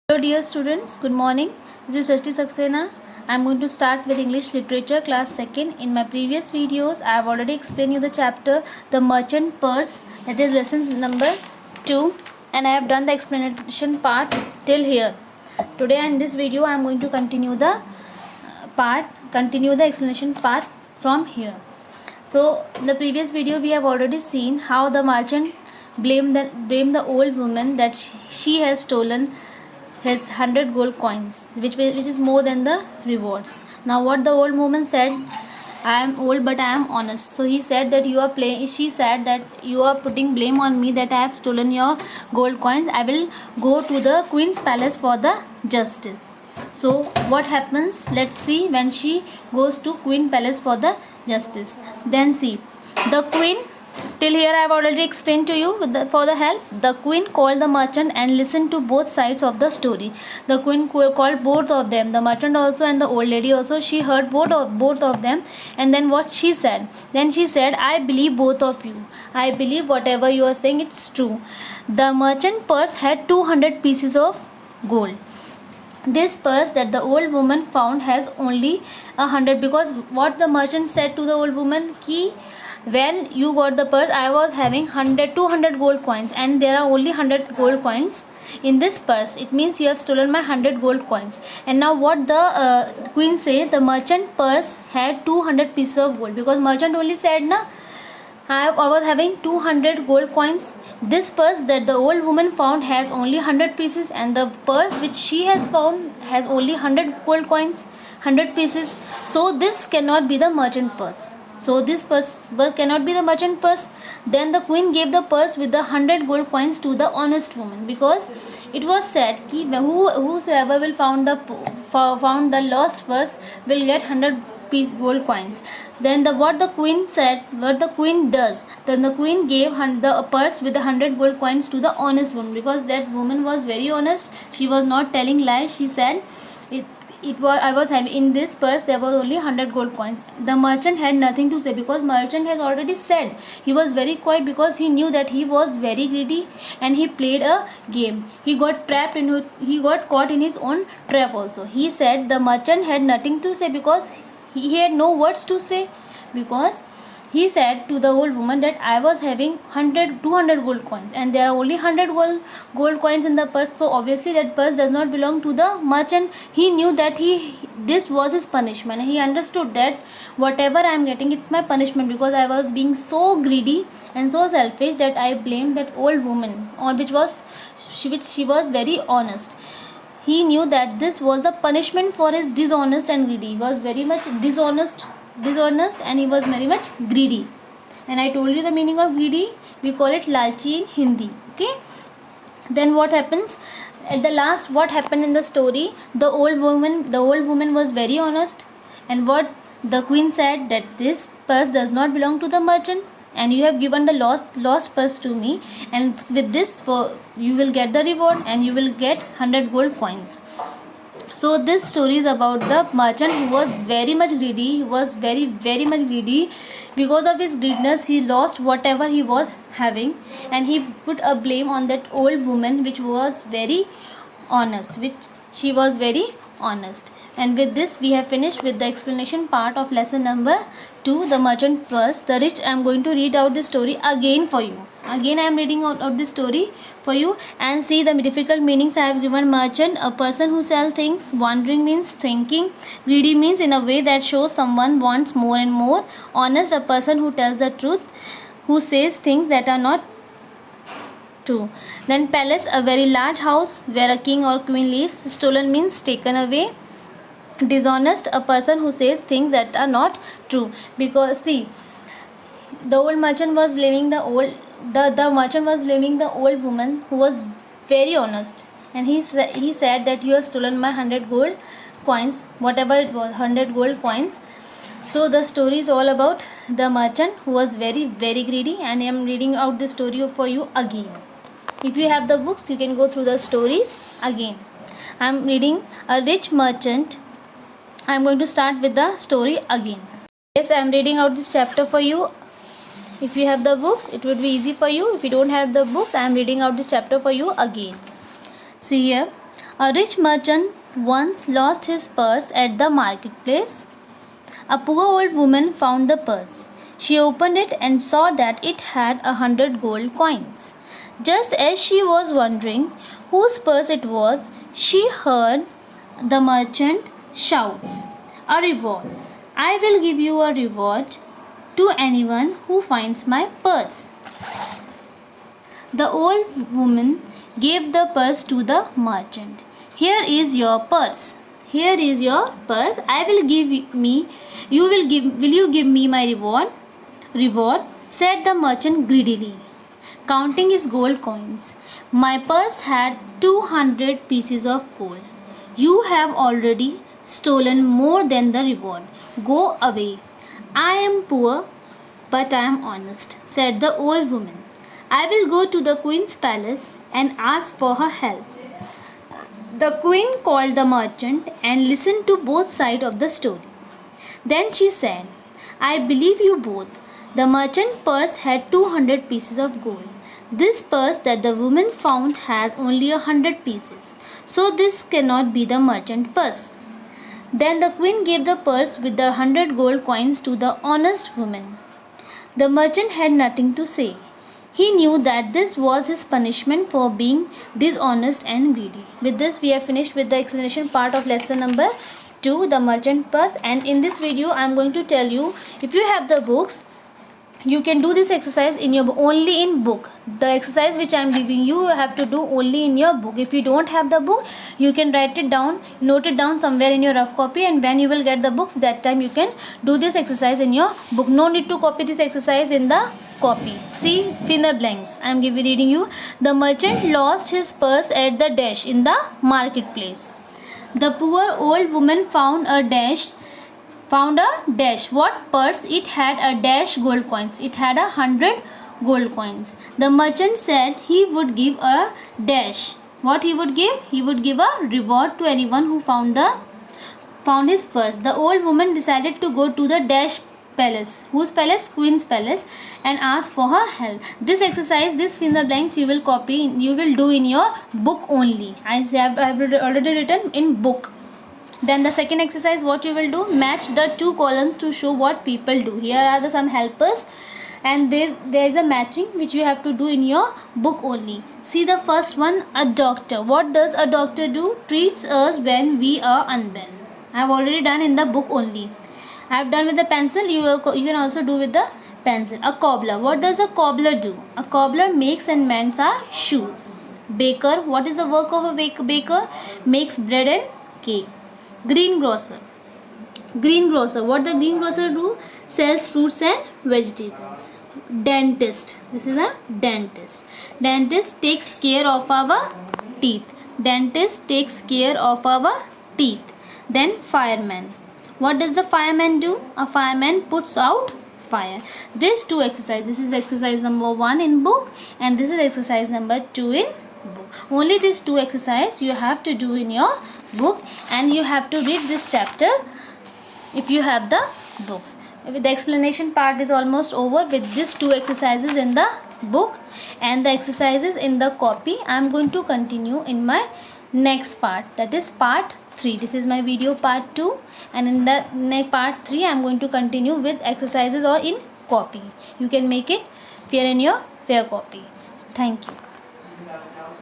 Hello dear students, good morning. This is Srishti Saxena. I am going to start with English Literature class 2nd. In my previous videos, I have already explained you the chapter The Merchant Purse, that is lesson number 2, and I have done the explanation part till here. Today in this video, I am going to continue the explanation part from here. So in the previous video, we have already seen how the merchant blamed the old woman that she has stolen his 100 gold coins, which is more than the rewards. Now what the old woman said, I am old but I am honest. So he said that she said that you are putting blame on me that I have stolen your gold coins. I will go to the queen's palace for the justice. So what happens, let's see. When she goes to queen palace for the justice, then see, the queen, till here I have already explained to you for the help. The queen called the merchant and listened to both sides of the story. The queen called both of them, the merchant also and the old lady also. She heard both of them, and then what she said? Then she said, I believe both of you. I believe whatever you are saying, it's true. The merchant purse had 200 pieces of gold. This purse that the old woman found has only 100, because what the merchant said to the old woman, ki when you got the purse, I was having 200 gold coins, and there are only 100 gold coins in this purse. It means you have stolen my 100 gold coins. And now what the queen say, the merchant purse had 200 pieces of gold, because merchant only said na, I was having 200 gold coins. This purse that the old woman found has only 100 pieces, and the purse which she has found has only 100 gold coins, 100 pieces. So this cannot be the merchant purse. So this purse cannot be the merchant purse. Then the queen gave the purse with the 100 gold coins to the honest woman, because it was said ki whosoever will found the lost purse will get 100 piece gold coins. Then what the queen said, what the queen does, then the queen gave the purse with the 100 gold coins to the honest woman, because that woman was very honest. She was not telling lies. She said I was having in this purse there was only 100 gold coins. The merchant had nothing to say, because merchant has already said. He was very quiet because he knew that he was very greedy and he played a game. He got caught in his own trap also. He said the merchant had nothing to say because he had no words to say, because he said to the old woman that I was having 200 gold coins, and there are only 100 gold coins in the purse. So obviously that purse does not belong to the merchant. He knew that this was his punishment. He understood that whatever I am getting, it's my punishment, because I was being so greedy and so selfish that I blamed that old woman, which she was very honest. He knew that this was a punishment for his dishonest and greedy. He was very much dishonest, and he was very much greedy. And I told you the meaning of greedy. We call it lalchi in Hindi. Okay. Then what happens? At the last, what happened in the story? The old woman was very honest, and what the queen said, that this purse does not belong to the merchant, and you have given the lost purse to me, and with this you will get the reward, and you will get 100 gold coins. So this story is about the merchant who was very much greedy. He was very much greedy. Because of his greediness, he lost whatever he was having, and he put a blame on that old woman, which was very honest, she was very honest. And with this we have finished with the explanation part of lesson number 2, the merchant purse. The rich, I am going to read out the story again for you. Again I am reading out the story for you, and see the difficult meanings I have given. Merchant, a person who sells things. Wandering means thinking. Greedy means in a way that shows someone wants more and more. Honest, a person who tells the truth, who says things that are not true. Then palace, a very large house where a king or queen lives. Stolen means taken away. Dishonest, a person who says things that are not true. Because see, the merchant was blaming the old woman who was very honest, and he said that you have stolen my 100 gold coins, whatever it was, 100 gold coins. So the story is all about the merchant who was very greedy, and I am reading out the story for you again. If you have the books, you can go through the stories again. I am reading A Rich Merchant. I am going to start with the story again. Yes, I am reading out this chapter for you. If you have the books, it would be easy for you. If you don't have the books, I am reading out this chapter for you again. See here. A rich merchant once lost his purse at the marketplace. A poor old woman found the purse. She opened it and saw that it had 100 gold coins. Just as she was wondering whose purse it was, she heard the merchant shouts, "A reward! I will give you a reward to anyone who finds my purse." The old woman gave the purse to the merchant. "Here is your purse. Here is your purse. I will give me. Will you give me my reward?" "Reward," said the merchant greedily, counting his gold coins. "My purse had 200 pieces of gold. You have already stolen more than the reward. Go away. I am poor, but I am honest," said the old woman. "I will go to the queen's palace and ask for her help." The queen called the merchant and listened to both sides of the story. Then she said, "I believe you both. The merchant's purse had 200 pieces of gold. This purse that the woman found has only 100 pieces. So this cannot be the merchant's purse." Then the queen gave the purse with the 100 gold coins to the honest woman. The merchant had nothing to say. He knew that this was his punishment for being dishonest and greedy. With this, we have finished with the explanation part of lesson number 2, the merchant purse. And in this video, I am going to tell you, if you have the books, you can do this exercise in your only in book. The exercise which I am giving you have to do only in your book. If you don't have the book, you can write it down, note it down somewhere in your rough copy, and when you will get the books, that time you can do this exercise in your book. No need to copy this exercise in the copy. See, fill the blanks. I am reading you. The merchant lost his purse at the dash in the marketplace. The poor old woman found a dash. What purse? It had a dash gold coins. It had 100 gold coins. The merchant said he would give a dash. What he would give? He would give a reward to anyone who found his purse. The old woman decided to go to the dash palace. Whose palace? Queen's palace, and ask for her help. This exercise, this fill in the blanks, you will copy. You will do in your book only. I have already written in book. Then the second exercise, what you will do, match the two columns to show what people do. Here are some helpers, and there is a matching which you have to do in your book only. See the first one, a doctor. What does a doctor do? Treats us when we are unwell. I have already done in the book only. I have done with the pencil. You can also do with the pencil. A cobbler. What does a cobbler do? A cobbler makes and mends our shoes. Baker. What is the work of a baker? Makes bread and cake. Greengrocer. What the greengrocer do? Sells fruits and vegetables. Dentist. This is a dentist. Dentist takes care of our teeth. Then fireman. What does the fireman do? A fireman puts out fire. These two exercises. This is exercise number 1 in book, and this is exercise number 2 in book. Only these two exercises you have to do in your book, and you have to read this chapter if you have the books. The explanation part is almost over with these two exercises in the book, and the exercises in the copy I am going to continue in my next part, that is part 3. This is my video part 2, and in the next part 3 I am going to continue with exercises or in copy. You can make it fair in your fair copy. Thank you.